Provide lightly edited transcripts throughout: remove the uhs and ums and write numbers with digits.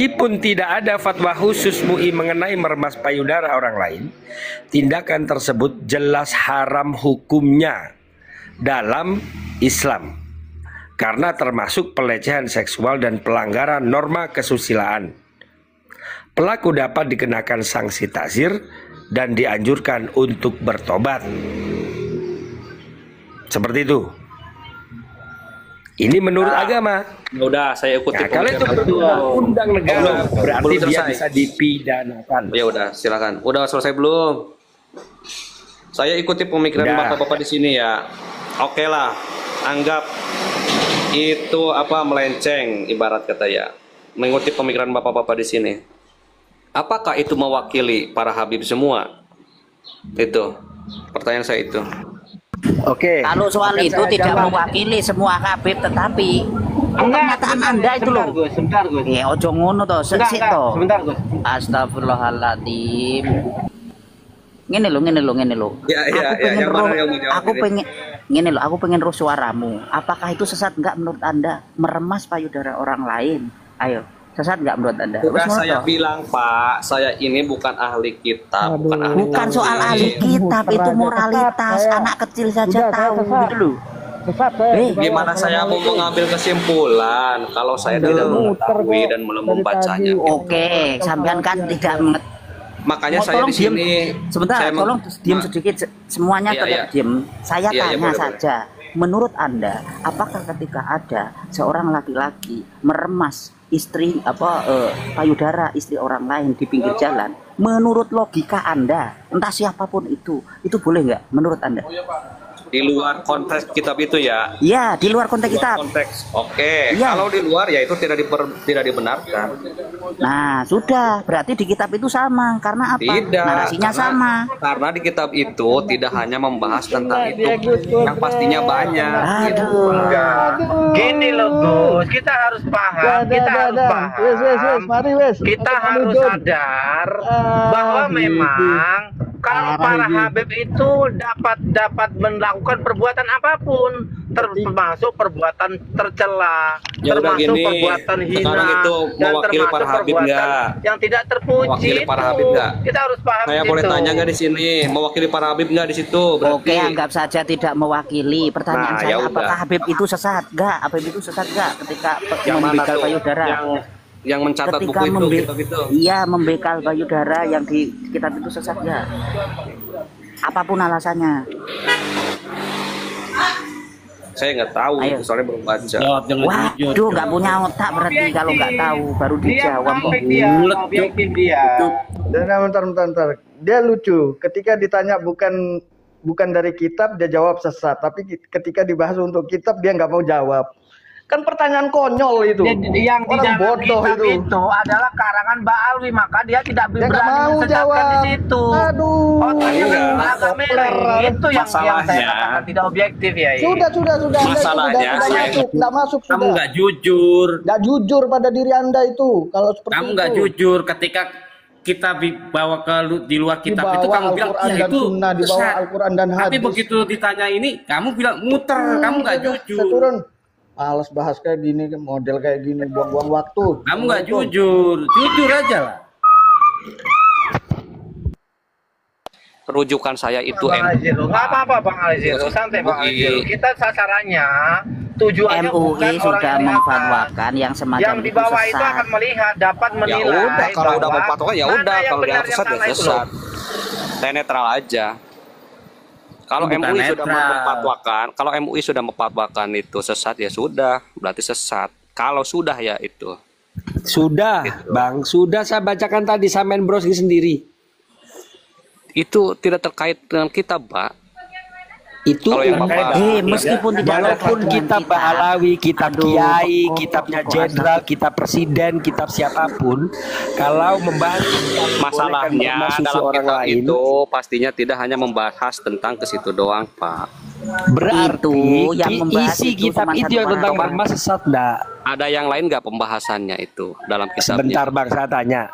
Meskipun tidak ada fatwa khusus MUI mengenai meremas payudara orang lain, tindakan tersebut jelas haram hukumnya dalam Islam karena termasuk pelecehan seksual dan pelanggaran norma kesusilaan. Pelaku dapat dikenakan sanksi ta'zir dan dianjurkan untuk bertobat. Seperti itu. Ini menurut agama. Ya udah, saya ikuti. Nah, kalau itu undang negara, berarti dia bisa dipidanakan. Ya udah, silakan. Udah selesai belum? Saya ikuti pemikiran bapak-bapak di sini ya. Oke lah, anggap itu melenceng ibarat kata ya. Mengikuti pemikiran bapak-bapak di sini. Apakah itu mewakili para habib semua? Itu pertanyaan saya itu. Oke. Kalau soal itu tidak mewakili semua habib, tetapi pernyataan Anda itu loh. Sebentar, Gus. Ya ojo ngono to, sik to. Sebentar, Gus. Astagfirullahaladzim. Ngene lho. Aku pengen roh suaramu. Apakah itu sesat enggak menurut Anda meremas payudara orang lain? Ayo. Sesat nggak menurut Anda? Bukan saya bilang Pak, saya ini bukan ahli kitab, bukan soal ahli kitab, itu moralitas anak kecil saja tahu gitu loh. Gimana saya mau mengambil kesimpulan kalau saya tidak mengetahui dan belum membacanya? Oke, sampean kan tidak makanya saya di sini. Sebentar, tolong diam sedikit, semuanya tetap diam. Saya tanya saja. Menurut Anda, apakah ketika ada seorang laki-laki meremas istri payudara istri orang lain di pinggir jalan, menurut logika Anda, entah siapapun itu boleh nggak menurut Anda? Di luar konteks kitab itu ya? Ya, di luar konteks kitab. Oke. Ya. Kalau di luar ya itu tidak dibenarkan. Nah, sudah. Berarti di kitab itu sama. Karena apa? Tidak. Narasinya sama. Karena di kitab itu tidak hanya membahas tentang itu, yang pastinya banyak. Aduh. Gini loh Gus, kita harus paham. Kita harus sadar bahwa memang kalau para habib itu dapat melakukan perbuatan apapun, termasuk perbuatan tercela, termasuk perbuatan hina, dan termasuk perbuatan yang tidak terpuji. Mewakili para habib nggak? Kita harus paham. Saya boleh tanya nggak di sini, mewakili para habib nggak di situ? Oke, anggap saja tidak mewakili. Pertanyaan saya, apakah habib itu sesat? Nggak, habib itu sesat nggak ketika membekal payudara? Yang mencatat ketika buku itu. Iya, membekal payudara yang di kitab itu sesat nggak? Apapun alasannya. Saya nggak tahu, itu soalnya belum baca. Waduh, nggak punya otak berarti kalau nggak tahu baru dijawab. Objektif dia. Bentar. Dia lucu. Ketika ditanya bukan dari kitab dia jawab sesat, tapi ketika dibahas untuk kitab dia nggak mau jawab. Kan pertanyaan konyol itu. Yang di dalam bodoh kitab itu adalah karangan Ba'alwi, maka dia tidak berani mensedapkan di situ. Aduh. Itu yang saya katakan tidak objektif ya. Sudah. Masalahnya tidak masuk. Kamu nggak jujur. Nggak jujur pada diri Anda itu. Kalau seperti kamu nggak jujur ketika kita bawa di luar kitab itu kamu bilang ya itu di bawah Al-Quran dan hadis. Tapi begitu ditanya ini kamu bilang muter, kamu nggak jujur. Saya turun. Males bahas kayak gini, model kayak gini, buang-buang waktu. Kamu nggak jujur aja lah. Rujukan saya itu Nggak apa-apa Bang Aliziro, santai Bang Aliziro. Kita sasarannya tujuannya MUI sudah memfatwakan yang semacam yang di bawah itu akan melihat, dapat menilai. Ya udah, kalau udah memfatwakan ya udah, kalau yang sesat ya sesat. Saya netral aja. Kalau MUI sudah memfatwakan itu sesat ya sudah, berarti sesat. Kalau sudah ya itu. Sudah, gitu. Bang, sudah saya bacakan tadi Samen Broski sendiri. Itu tidak terkait dengan kitab, Pak. Itu meskipun tidak walaupun kitab Ba'alawi, kitab kiai, kitabnya jenderal, kitab presiden, kitab siapapun, kalau membahas masalahnya dalam kitab itu pastinya tidak hanya membahas tentang ke situ doang, Pak. Berarti yang isi kitab itu yang tentang meremas sesat enggak? Ada yang lain nggak pembahasannya itu dalam kitabnya? Sebentar Bang, saya tanya.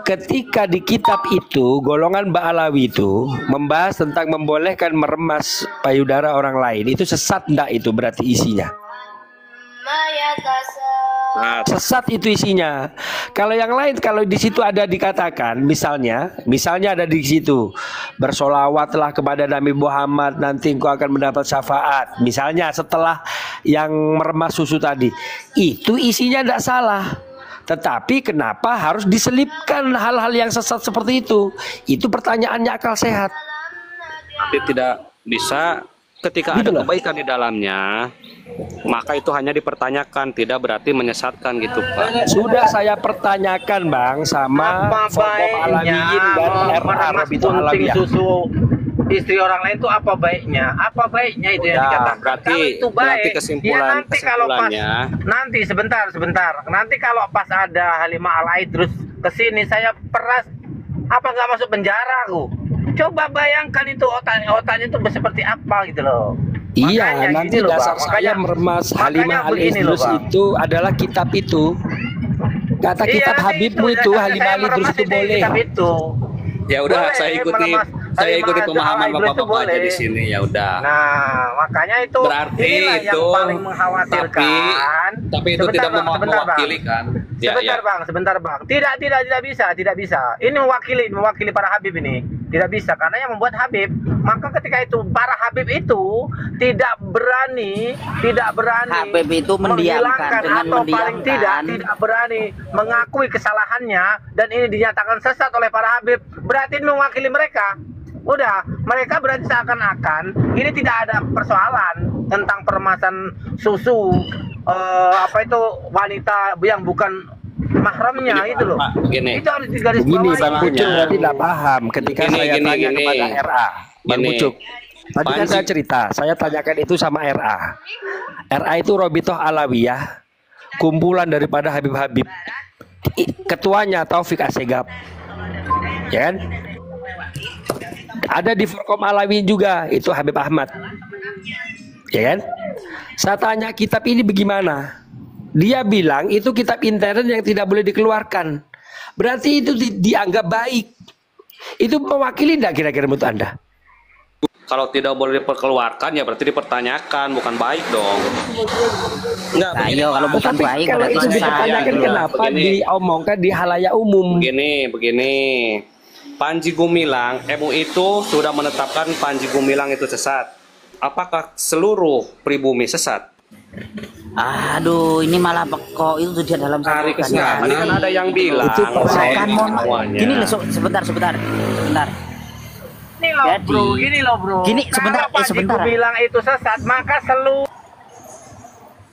Ketika di kitab itu golongan Ba'alawi itu membahas tentang membolehkan meremas payudara orang lain, itu sesat enggak itu berarti isinya? Sesat itu isinya. Kalau yang lain, kalau di situ ada dikatakan, misalnya ada di situ, bersolawatlah kepada Nabi Muhammad, nanti engkau akan mendapat syafaat. Misalnya setelah yang meremas susu tadi, itu isinya tidak salah. Tetapi kenapa harus diselipkan hal-hal yang sesat seperti itu? Itu pertanyaannya akal sehat. Tapi tidak bisa ketika Gitu ada loh. kebaikan di dalamnya, maka itu hanya dipertanyakan, tidak berarti menyesatkan gitu Pak. Sudah saya pertanyakan Bang sama Apa Forkom Alawiyin dan RA meremas Robito punting Alawiyah. susu istri orang lain itu apa baiknya? Apa baiknya itu yang Ya, dikatakan? berarti- Kalau itu berarti baik, dia nanti kalau pas nanti sebentar. Nanti kalau pas ada Halimah Al-Aid terus kesini saya peras, apa nggak masuk penjara aku? Coba bayangkan itu otaknya itu seperti apa gitu loh. Iya, Makanya nanti gini loh, dasar Bang. saya meremas Halimah begini loh, Al-Idrus Bang. itu adalah kitab itu. Kata kitab Iya, Habibmu itu dasar Halimah saya Al-Idrus meremas itu boleh. kitab itu. Ya udah, Boleh, saya ikuti meremas Halimah pemahaman Al-Idrus itu bapak-bapak aja boleh. di sini. Ya udah. Nah, makanya itu Berarti inilah yang itu paling mengkhawatirkan. tapi itu Sebentar, tidak Bang, sebentar, mewakili Bang. kan? Ya, Sebentar ya. Bang, sebentar Bang. Tidak bisa. Ini mewakili para Habib ini. Tidak bisa karena yang membuat Habib. Maka ketika itu para Habib itu tidak berani Habib itu mendiamkan, menghilangkan dengan atau paling mendiamkan. tidak berani mengakui kesalahannya dan ini dinyatakan sesat oleh para Habib. Berarti ini mewakili mereka. Udah, mereka berarti seakan-akan ini tidak ada persoalan tentang permasalahan susu apa itu wanita yang bukan mahramnya itu loh. Pak, begini. Itu harus digaris Begini bawahi. Bang Pucuk berarti tidak paham ketika Gini, saya gini, tanya gini. kepada RA. Bang Gini. Pucuk. Tadi kan Panji- saya cerita, saya tanyakan itu sama RA. RA itu Robito Alawiyah, kumpulan daripada Habib-Habib. Ketuanya Taufik Assegaf. Ya kan? Ada di Forkom Alawiyin juga, itu Habib Ahmad. Ya kan? Saya tanya kitab ini bagaimana? Dia bilang itu kitab intern yang tidak boleh dikeluarkan. Berarti itu dianggap baik. Itu mewakili tidak kira-kira menurut Anda? Kalau tidak boleh diperkeluarkan ya berarti dipertanyakan, bukan baik dong. Enggak, Nah, begini, iya, kalau Pak. bukan Tapi baik kalau berarti itu sesat. dipertanyakan gitu loh. kenapa Begini. diomongkan di halayak umum? Begini. Panji Gumilang, MUI itu sudah menetapkan Panji Gumilang itu sesat. Apakah seluruh pribumi sesat? Aduh, ini malah kok itu dia dalam Hari satu kesana organisasi. kan ada yang bilang Itu Bahkan semuanya. gini loh, sebentar. Gini loh Jadi, bro. gini, sebentar, Kalau Panji sebentar. bilang itu sesat, maka seluruh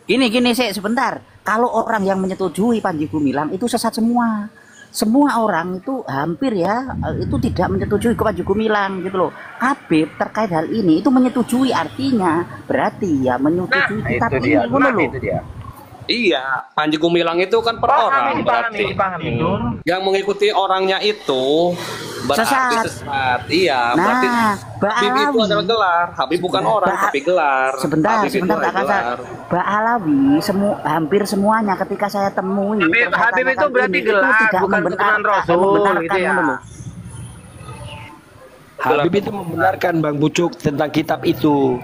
Gini sih sebentar. Kalau orang yang menyetujui Panji Gumilang itu sesat semua. Semua orang itu hampir ya itu tidak menyetujui ke Panji Gumilang gitu loh. Habib terkait hal ini itu menyetujui, artinya berarti ya menyetujui kitab ini ngono loh. itu dia. Iya, Panji Gumilang itu kan per orang berarti. Dipahami. Yang mengikuti orangnya itu berarti Sesat. sesat. Iya, berarti Nah, Habib itu Ba'alawi. adalah gelar. Habib bukan orang, tapi gelar. Sebentar, Habib itu adalah Kak gelar. Ba'alawi hampir semuanya ketika saya temui Habib terus saya itu tanyakan berarti ini, gelar, itu tidak bukan keturunan Rasul, membenarkan gitu ya. ngono loh. Habib itu membenarkan Bang Pucuk tentang kitab itu.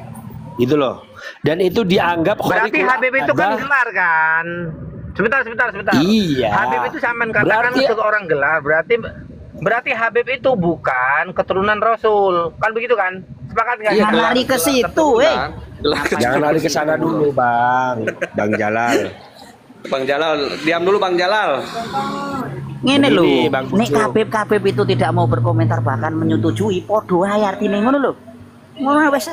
Gitu loh. Dan itu dianggap Berarti khariqul Habib itu kan adah. gelar kan? Sebentar. Iya. Habib itu sampean katakan Berarti- itu orang gelar, berarti Habib itu bukan keturunan Rasul. Kan begitu kan? Sepakat nggak? Iya, Jangan gelar. lari ke situ, Gelar. Jangan lari ke sana dulu, Bang Jalal. Bang Jalal, diam dulu Bang Jalal. Ngene lho, Begini, Bang nek Pucuk. Habib itu tidak mau berkomentar bahkan menyetujui podo ae artine ngono lho. Ngono wis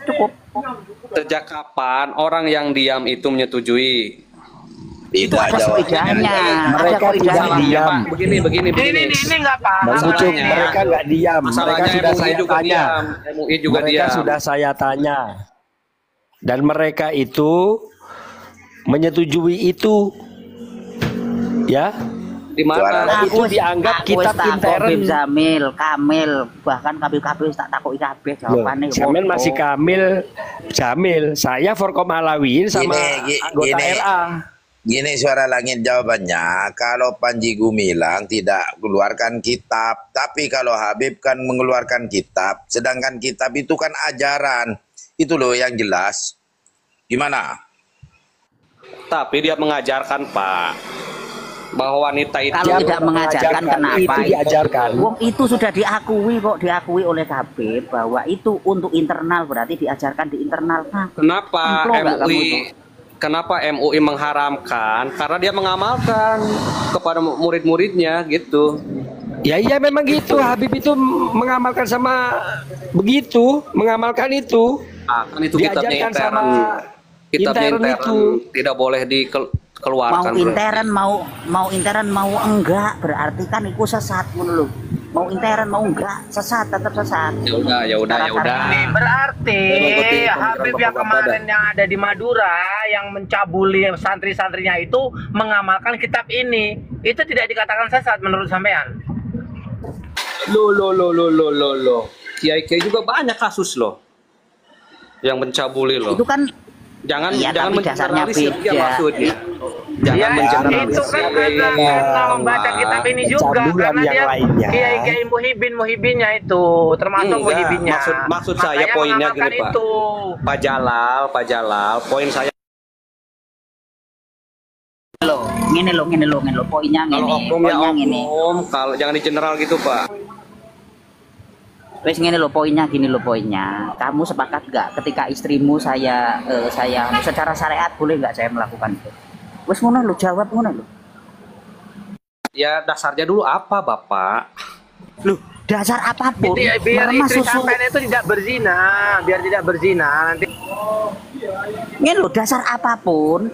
cukup. Sejak kapan orang yang diam itu menyetujui? Itu ada kaidahnya. Ada Mereka tidak kaidahnya. diam. Pak, begini. Ini nggak paham. Bang Pucuk, Masalahnya- mereka nggak diam. Mereka Masalahnya sudah MUI saya juga tanya. diam. MUI juga Mereka diam. sudah saya tanya. Dan mereka itu menyetujui itu. Ya. Di mana? Itu dianggap Aku wis kitab takok intern. Habib Jamil, Kamil, bahkan kabeh-kabeh wis tak takoki kabeh Loh, jawabane. Jamil masih Kamil Jamil. Saya Forkom Alawiyin sama Gini, anggota gini. RA. Gini Suara Langit jawabannya, kalau Panji Gumilang tidak keluarkan kitab, tapi kalau Habib kan mengeluarkan kitab, sedangkan kitab itu kan ajaran, itu loh yang jelas. Gimana? Tapi dia mengajarkan, Pak, bahwa wanita itu Kalau tidak mengajarkan, kenapa? Itu diajarkan. Wong itu sudah diakui kok, diakui oleh Habib bahwa itu untuk internal, berarti diajarkan di internal. Nah, kenapa Emplo nggak kamu itu? Kenapa MUI mengharamkan? Karena dia mengamalkan kepada murid-muridnya gitu. Ya iya memang gitu. Habib itu mengamalkan sama begitu, mengamalkan itu. Ah, kan itu kitabnya Diajarkan intern. sama Kitabnya intern intern itu. tidak boleh dikeluarkan. Mau intern mau intern mau enggak, berarti kan itu sesat menurut. Mau intern mau enggak, sesat, tetap sesat. Ya udah. Berarti Habib yang kemarin yang ada di Madura yang mencabuli santri-santrinya itu mengamalkan kitab ini. Itu tidak dikatakan sesat menurut sampean? Loh. Kiai-kiai juga banyak kasus loh yang mencabuli loh. Itu kan Jangan iya, jangan tapi dasarnya mengeneralisir dia beda. maksudnya. Jangan Ya, mengeneralisir. itu kan karena membaca kitab ini juga, Pencabulan karena yang dia lainnya. kiai-kiai muhibinnya itu, termasuk Enggak, muhibinnya. maksud saya Makanya poinnya mengamalkan gini, Pak. itu. Pak Jalal, poin saya ngene lo poinnya kalau ngene. oknum ya Poinnya ngene. oknum, kalau jangan di general gitu, Pak. Wes ngene lo poinnya, gini lo poinnya. Kamu sepakat gak ketika istrimu saya secara syariat boleh nggak saya melakukan itu? Wes ngono lo, jawab ngono lo. Ya dasarnya dulu apa, Bapak? Loh, dasar apapun. Biar meremas istri susu. sampean itu tidak berzina, biar tidak berzina nanti. Ini lo dasar apapun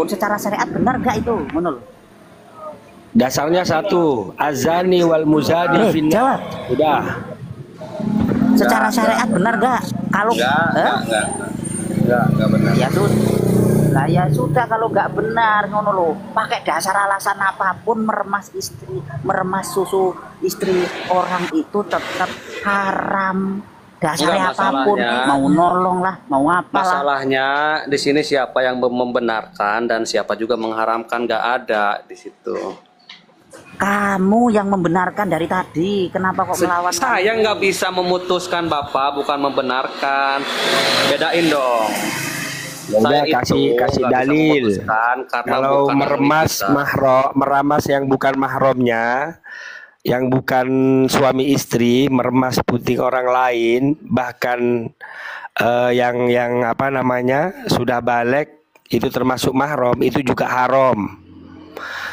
secara syariat benar gak itu? Ngono lo. Dasarnya satu, azani wal muzadi finnar. Jawab. Udah. Secara syariat benar gak? Kalau Enggak benar. ya sudah. Lah ya sudah, kalau nggak benar ngono lo, pakai dasar alasan apapun meremas susu istri orang itu tetap haram. Dasarnya Enggak, apapun, masalahnya- mau nolong lah, mau apa lah. Masalahnya di sini siapa yang membenarkan dan siapa juga mengharamkan, nggak ada di situ. Kamu yang membenarkan dari tadi, kenapa kok melawan? Saya nggak bisa memutuskan, Bapak, bukan membenarkan. Bedain dong. Ya udah, Saya kasih itu nggak bisa dalil. memutuskan karena Kalau bukan meremas ahli meramas yang bukan mahramnya, yang bukan suami istri, meremas puting orang lain, bahkan yang apa namanya sudah balik, itu termasuk mahram, itu juga haram.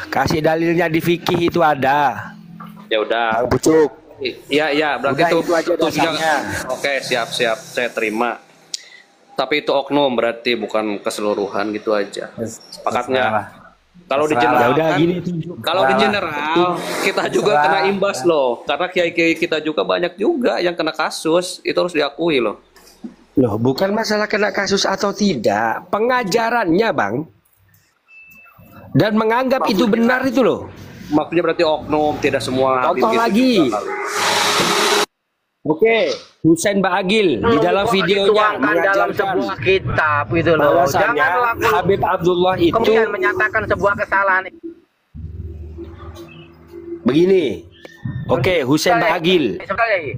Kasih dalilnya di fikih itu ada. Ya udah. Bang Pucuk. Iya, berarti Udah, itu aja juga- dasarnya. Oke, siap, saya terima. Tapi itu oknum berarti bukan keseluruhan gitu aja. Sepakat nggak? Kalau di Ya general, udah kan, gini tunjuk. kalau di general kita juga kena imbas loh, karena kiai-kiai kita juga banyak juga yang kena kasus, itu harus diakui loh. Loh, bukan masalah kena kasus atau tidak, pengajarannya, Bang. Dan menganggap itu benar itu loh. Maksudnya berarti oknum, tidak semua. Contoh gitu lagi. juga kali. Oke, Husain Baagil di dalam videonya Dituangkan dalam mengajarkan sebuah kitab itu loh. bahwasannya Jangan laku Habib Abdullah itu kemudian menyatakan sebuah kesalahan. begini. Oke, Husain Baagil. Sebentar lagi.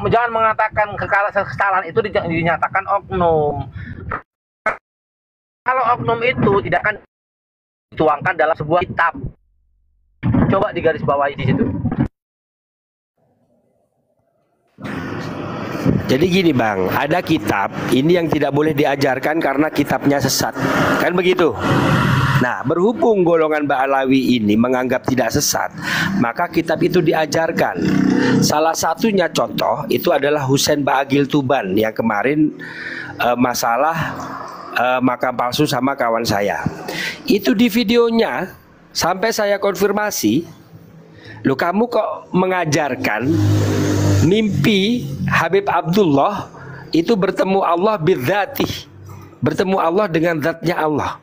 Jangan mengatakan kesalahan itu dinyatakan oknum. Kalau oknum itu tidak akan dituangkan dalam sebuah kitab. Coba digarisbawahi di situ. Jadi gini Bang, ada kitab ini yang tidak boleh diajarkan karena kitabnya sesat. Kan begitu? Nah, berhubung golongan Ba'alawi ini menganggap tidak sesat, maka kitab itu diajarkan. Salah satunya contoh itu adalah Husain Baagil Tuban yang kemarin masalah makam palsu sama kawan saya. Itu di videonya sampai saya konfirmasi, "Loh, kamu kok mengajarkan mimpi Habib Abdullah itu bertemu Allah bidzatih, bertemu Allah dengan zatnya Allah,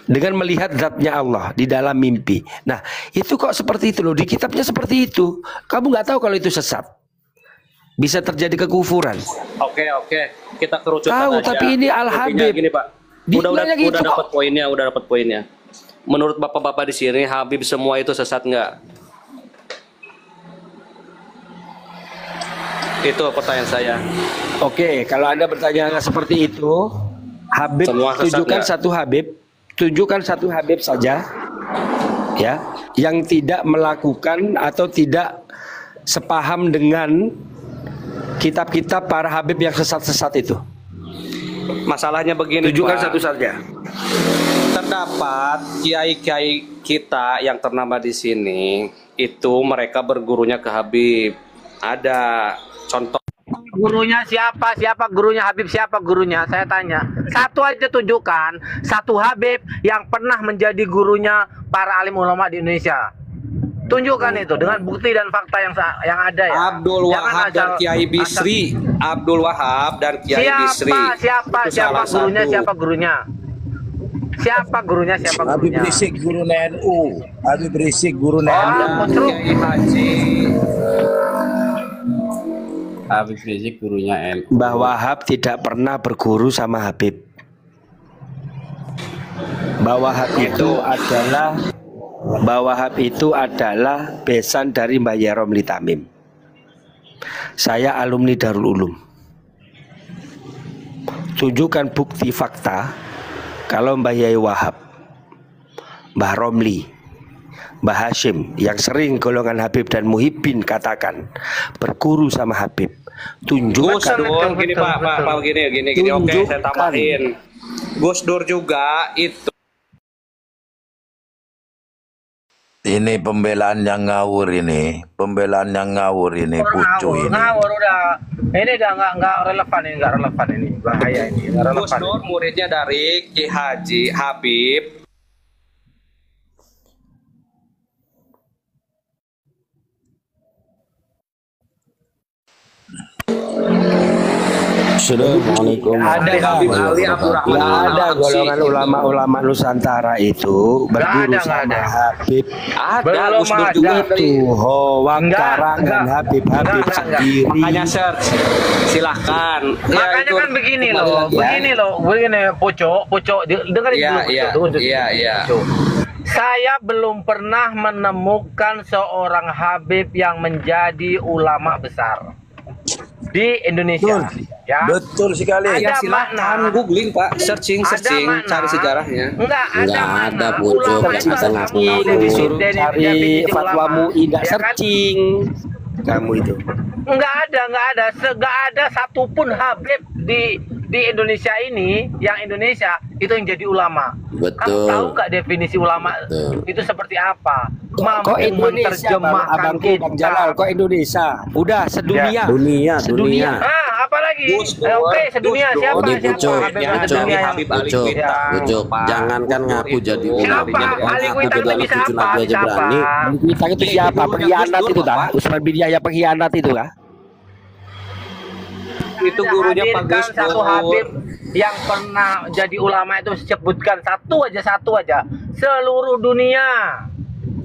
dengan melihat zatnya Allah di dalam mimpi. Nah, itu kok seperti itu loh, di kitabnya seperti itu. Kamu nggak tahu kalau itu sesat, bisa terjadi kekufuran. Oke, kita kerucutkan Tahu, aja. tapi ini Al-Habib. Gini, Pak. Bilangnya gitu kok. Udah dapat poinnya. Menurut bapak-bapak di sini, Habib semua itu sesat nggak? Itu pertanyaan saya. Oke, kalau Anda bertanya seperti itu, Habib, Semua sesat tunjukkan nggak? satu Habib saja, ya, yang tidak melakukan atau tidak sepaham dengan kitab-kitab para Habib yang sesat-sesat itu. Masalahnya begini, Tunjukkan Pak. satu saja. Terdapat kiai-kiai kita yang ternama di sini itu mereka bergurunya ke Habib. Ada contoh. Gurunya siapa? Siapa gurunya Habib? Siapa gurunya? Saya tanya. Satu aja tunjukkan satu Habib yang pernah menjadi gurunya para alim ulama di Indonesia. Tunjukkan itu dengan bukti dan fakta yang ada ya. Abdul Wahab dan Kiai Bisri. Abdul Wahab dan Kiai Bisri. Siapa Itu salah gurunya? satu. Siapa gurunya? Siapa gurunya? Siapa Habib gurunya? Rizik guru NU. Habib Rizik guru NU. Ada Kiai Haji. Habib Rizik gurunya NU. Mbah Wahab tidak pernah berguru sama Habib. Mbah Wahab itu adalah besan dari Mbah Yai Romli Tamim. Saya alumni Darul Ulum. Tunjukkan bukti fakta kalau Mbah Yai Wahab, Mbah Romli, Mbah Hashim yang sering golongan Habib dan Muhibbin katakan berguru sama Habib. Gus Tunjukkan. Dur, gini Pak, gini. Oke, saya tambahin. Gus Dur juga itu. Ini pembelaan yang ngawur ini. Pembelaan yang ngawur ini. Pucu ini. Ngawur udah. Ini udah nggak relevan ini. Bahaya ini. Nggak Gus relevan. Dur muridnya dari Ki Haji Habib. Assalamualaikum. Ada Habib Ali Abdurrahman. Nggak ada Al-Habsyi. golongan ulama-ulama Nusantara itu berguru Nggak sama ada. Habib. Ada Belum Gus Dur ada. juga. Itu hoak Enggak, karangan enggak. Habib Enggak. sendiri. Makanya search. Silahkan. Makanya kan begini loh, begini Pucuk, dengerin Iya, dulu Pucuk. iya. Pucuk. Saya belum pernah menemukan seorang Habib yang menjadi ulama besar di Indonesia. Ya. Betul sekali. Ada Ya silahkan makna. googling Pak, searching, makna. cari sejarahnya. Enggak Enggak ada ada, makna. Pucuk, Ulama yang itu bisa harus ngaku-ngaku. menjadi Disuruh definisi cari ulama. fatwa MUI, tidak Ya kan? searching. Kamu itu. Enggak ada satupun Habib di Indonesia ini, yang Indonesia itu yang jadi ulama. Betul. Kamu tahu nggak definisi ulama Betul. itu seperti apa? Kok Indonesia, Bang Bang Jalal? Kok Indonesia? Udah sedunia. Dunia. Apalagi? Gus Dur, Oke, sedunia Gus Dur. siapa? Ini Siapa Pucuk, Habib Ya, sedunia dari yang- Habib Ali Pucuk, Kuitang, Pucuk. Pak. Jangankan ngaku jadi Siapa? ulama. Ali Ngaku Kuitang jadi itu anak bisa cucu apa? Nabi aja Bisa berani. apa? Kita itu siapa? Pengkhianat itu dah. Usman bin Yahya pengkhianat itu kah? Itu gurunya Pak Hadirkan Gus satu Dur. Habib yang pernah jadi ulama itu, sebutkan satu aja seluruh dunia.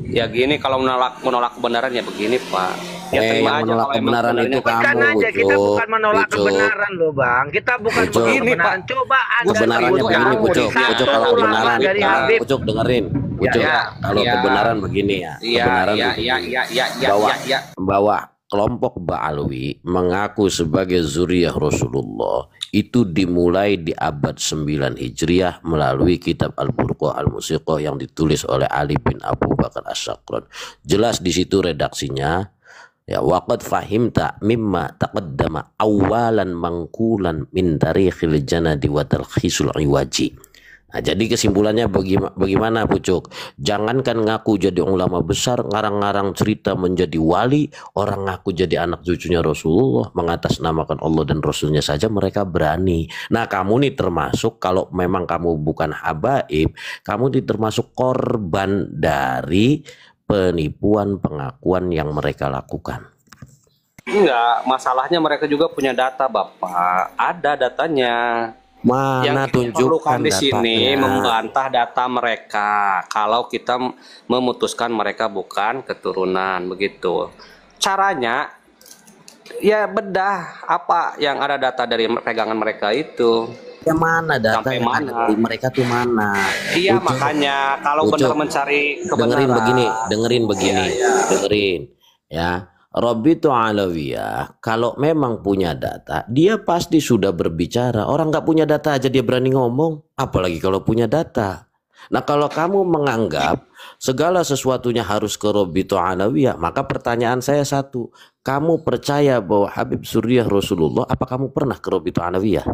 Ya gini, kalau menolak kebenaran ya begini Pak. Ya Yang terima aja menolak kalau emang kebenaran benernya. itu Bukan kamu, aja, kita Pucuk. bukan menolak Pucuk. kebenaran loh Bang. Kita bukan Pucuk. menolak Begini, kebenaran. Pak. Coba Anda Kebenarannya sebutkan begini, Pucuk. satu Pucuk, kalau ulama kebenaran dari Habib. Pucuk dengerin. Pucuk, ya. kalau Ya. kebenaran begini ya. Iya, Kebenaran iya, begini. iya, bahwa bahwa kelompok Ba'alwi mengaku sebagai zuriyah Rasulullah itu dimulai di abad 9 Hijriah melalui kitab Al-Burqah Al-Musiqah yang ditulis oleh Ali bin Abu Bakar As-Sakran. Jelas di situ redaksinya. Ya, waqad fahimta mimma taqaddama awalan mangkulan min tarikhil janadi wa talkhisul iwaji. Nah, jadi kesimpulannya bagaimana Pucuk? Jangankan ngaku jadi ulama besar, ngarang-ngarang cerita menjadi wali, orang ngaku jadi anak cucunya Rasulullah, mengatasnamakan Allah dan Rasulnya saja mereka berani. Nah, kamu nih termasuk, kalau memang kamu bukan habaib, kamu nih termasuk korban dari penipuan pengakuan yang mereka lakukan. Enggak, masalahnya mereka juga punya data Bapak. Ada datanya. Mana Yang kita tunjukkan perlukan di sini datanya? membantah data mereka. Kalau kita memutuskan mereka bukan keturunan, begitu. Caranya ya bedah apa yang ada data dari pegangan mereka itu. Ya mana data Sampai yang mana? ada dari mereka tuh mana? Iya, Pucuk, makanya kalau Pucuk, benar mencari kebenaran. dengerin begini, dengerin. Ya, Robitu Alawiyah kalau memang punya data, dia pasti sudah berbicara. Orang nggak punya data aja dia berani ngomong, apalagi kalau punya data. Nah kalau kamu menganggap segala sesuatunya harus ke Robitu Alawiyah, maka pertanyaan saya satu, kamu percaya bahwa Habib Zuriyah Rasulullah, apa kamu pernah ke Robitu Alawiyah?